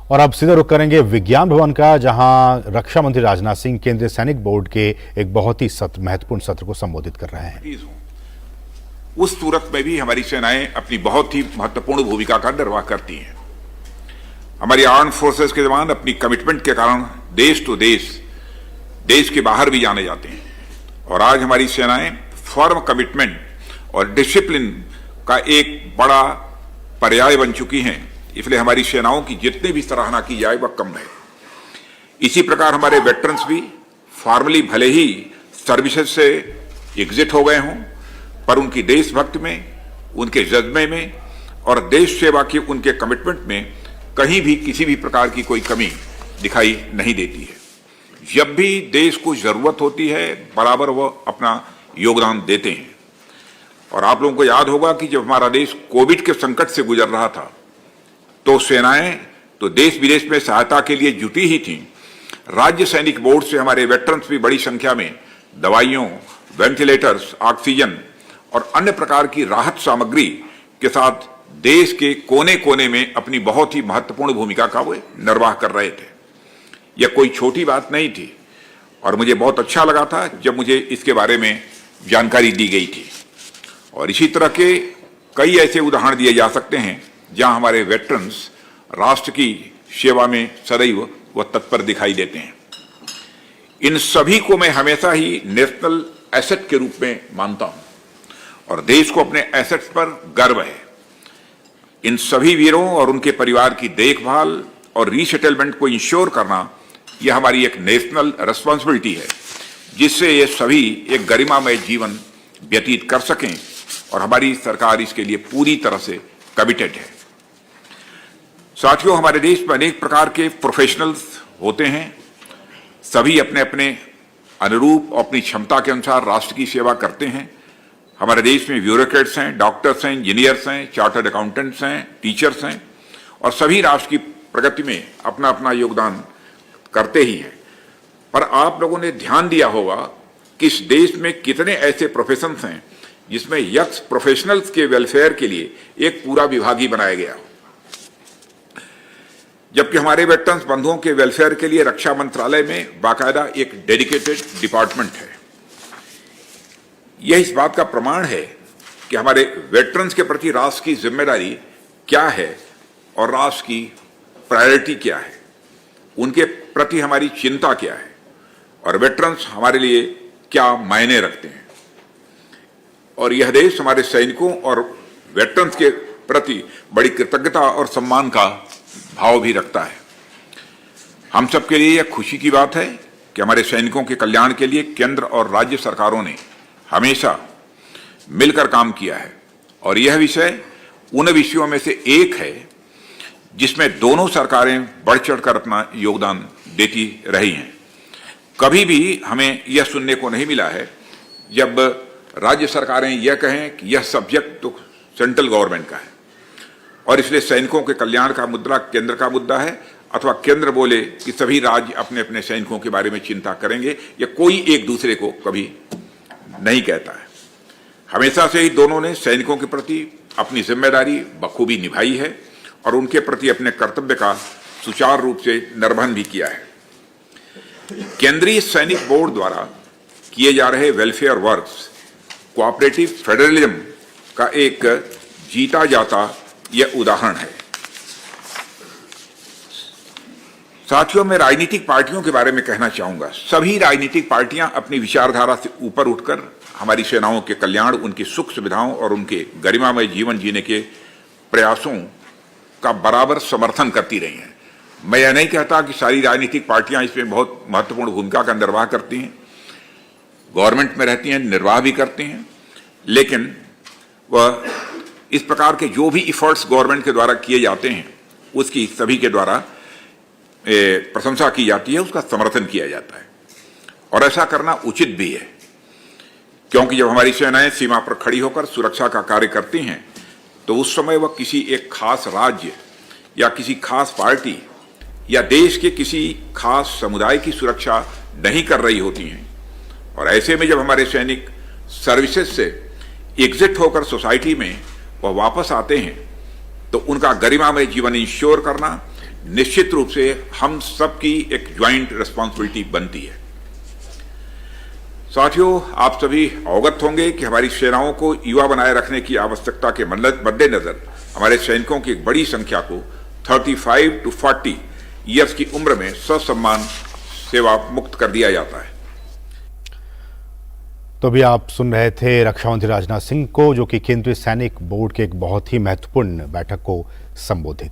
और अब सीधे रुख करेंगे विज्ञान भवन का, जहां रक्षा मंत्री राजनाथ सिंह केंद्रीय सैनिक बोर्ड के एक बहुत ही महत्वपूर्ण सत्र को संबोधित कर रहे हैं। उस सूरत में भी हमारी सेनाएं अपनी बहुत ही महत्वपूर्ण भूमिका का निर्वाह करती हैं। हमारी आर्म फोर्सेस के जवान अपनी कमिटमेंट के कारण देश टू देश के बाहर भी जाने जाते हैं, और आज हमारी सेनाएं फर्म कमिटमेंट और डिसिप्लिन का एक बड़ा पर्याय बन चुकी हैं। इसलिए हमारी सेनाओं की जितने भी सराहना की जाए वह कम है। इसी प्रकार हमारे वेटरन्स भी फॉर्मली भले ही सर्विसेज से एग्जिट हो गए हों, पर उनकी देशभक्ति में, उनके जज्बे में और देश सेवा के उनके कमिटमेंट में कहीं भी किसी भी प्रकार की कोई कमी दिखाई नहीं देती है। जब भी देश को जरूरत होती है बराबर वह अपना योगदान देते हैं। और आप लोगों को याद होगा कि जब हमारा देश कोविड के संकट से गुजर रहा था तो सेनाएं तो देश विदेश में सहायता के लिए जुटी ही थीं। राज्य सैनिक बोर्ड से हमारे वेटरन्स भी बड़ी संख्या में दवाइयों, वेंटिलेटर्स, ऑक्सीजन और अन्य प्रकार की राहत सामग्री के साथ देश के कोने कोने में अपनी बहुत ही महत्वपूर्ण भूमिका का वे निर्वाह कर रहे थे। यह कोई छोटी बात नहीं थी और मुझे बहुत अच्छा लगा था जब मुझे इसके बारे में जानकारी दी गई थी। और इसी तरह के कई ऐसे उदाहरण दिए जा सकते हैं जहां हमारे वेटरन्स राष्ट्र की सेवा में सदैव व तत्पर दिखाई देते हैं। इन सभी को मैं हमेशा ही नेशनल एसेट के रूप में मानता हूं और देश को अपने एसेट्स पर गर्व है। इन सभी वीरों और उनके परिवार की देखभाल और रीसेटलमेंट को इंश्योर करना यह हमारी एक नेशनल रिस्पॉन्सिबिलिटी है, जिससे ये सभी एक गरिमामय जीवन व्यतीत कर सकें, और हमारी सरकार इसके लिए पूरी तरह से कमिटेड है। साथियों, हमारे देश में अनेक प्रकार के प्रोफेशनल्स होते हैं। सभी अपने अपने अनुरूप अपनी क्षमता के अनुसार राष्ट्र की सेवा करते हैं। हमारे देश में ब्यूरोक्रेट्स हैं, डॉक्टर्स हैं, इंजीनियर्स हैं, चार्टर्ड अकाउंटेंट्स हैं, टीचर्स हैं, और सभी राष्ट्र की प्रगति में अपना अपना योगदान करते ही हैं। पर आप लोगों ने ध्यान दिया होगा कि इस देश में कितने ऐसे प्रोफेशंस हैं जिसमें यक्स प्रोफेशनल्स के वेलफेयर के लिए एक पूरा विभाग ही बनाया गया, जबकि हमारे वेटरन्स बंधुओं के वेलफेयर के लिए रक्षा मंत्रालय में बाकायदा एक डेडिकेटेड डिपार्टमेंट है। यह इस बात का प्रमाण है कि हमारे वेटरन्स के प्रति राष्ट्र की जिम्मेदारी क्या है और राष्ट्र की प्रायोरिटी क्या है, उनके प्रति हमारी चिंता क्या है, और वेटरन्स हमारे लिए क्या मायने रखते हैं। और यह देश हमारे सैनिकों और वेटरन्स के प्रति बड़ी कृतज्ञता और सम्मान का भाव भी रखता है। हम सबके लिए यह खुशी की बात है कि हमारे सैनिकों के कल्याण के लिए केंद्र और राज्य सरकारों ने हमेशा मिलकर काम किया है, और यह विषय उन विषयों में से एक है जिसमें दोनों सरकारें बढ़ चढ़कर अपना योगदान देती रही हैं। कभी भी हमें यह सुनने को नहीं मिला है जब राज्य सरकारें यह कहें कि यह सब्जेक्ट तो सेंट्रल गवर्नमेंट का है और इसलिए सैनिकों के कल्याण का मुद्दा केंद्र का मुद्दा है, अथवा केंद्र बोले कि सभी राज्य अपने अपने सैनिकों के बारे में चिंता करेंगे, या कोई एक दूसरे को कभी नहीं कहता है। हमेशा से ही दोनों ने सैनिकों के प्रति अपनी जिम्मेदारी बखूबी निभाई है और उनके प्रति अपने कर्तव्य का सुचारू रूप से निर्वहन भी किया है। केंद्रीय सैनिक बोर्ड द्वारा किए जा रहे वेलफेयर वर्क्स कोऑपरेटिव फेडरलिज्म का एक जीता जाता यह उदाहरण है। साथियों, मैं राजनीतिक पार्टियों के बारे में कहना चाहूंगा। सभी राजनीतिक पार्टियां अपनी विचारधारा से ऊपर उठकर हमारी सेनाओं के कल्याण, उनकी सुख सुविधाओं और उनके गरिमामय जीवन जीने के प्रयासों का बराबर समर्थन करती रही हैं। मैं यह नहीं कहता कि सारी राजनीतिक पार्टियां इसमें बहुत महत्वपूर्ण भूमिका का निर्वाह करती हैं, गवर्नमेंट में रहती हैं, निर्वाह भी करती हैं, लेकिन वह इस प्रकार के जो भी इफर्ट्स गवर्नमेंट के द्वारा किए जाते हैं उसकी सभी के द्वारा प्रशंसा की जाती है, उसका समर्थन किया जाता है, और ऐसा करना उचित भी है। क्योंकि जब हमारी सेनाएं सीमा पर खड़ी होकर सुरक्षा का कार्य करती हैं तो उस समय वह किसी एक खास राज्य या किसी खास पार्टी या देश के किसी खास समुदाय की सुरक्षा नहीं कर रही होती हैं। और ऐसे में जब हमारे सैनिक सर्विसेज से एग्जिट होकर सोसाइटी में वह वापस आते हैं तो उनका गरिमामय जीवन इंश्योर करना निश्चित रूप से हम सबकी एक ज्वाइंट रिस्पॉन्सिबिलिटी बनती है। साथियों, आप सभी अवगत होंगे कि हमारी सेनाओं को युवा बनाए रखने की आवश्यकता के मद्देनजर हमारे सैनिकों की एक बड़ी संख्या को 35 to 40 ईयर्स की उम्र में ससम्मान सेवा मुक्त कर दिया जाता है। तो भी आप सुन रहे थे रक्षा मंत्री राजनाथ सिंह को, जो कि केंद्रीय सैनिक बोर्ड के एक बहुत ही महत्वपूर्ण बैठक को संबोधित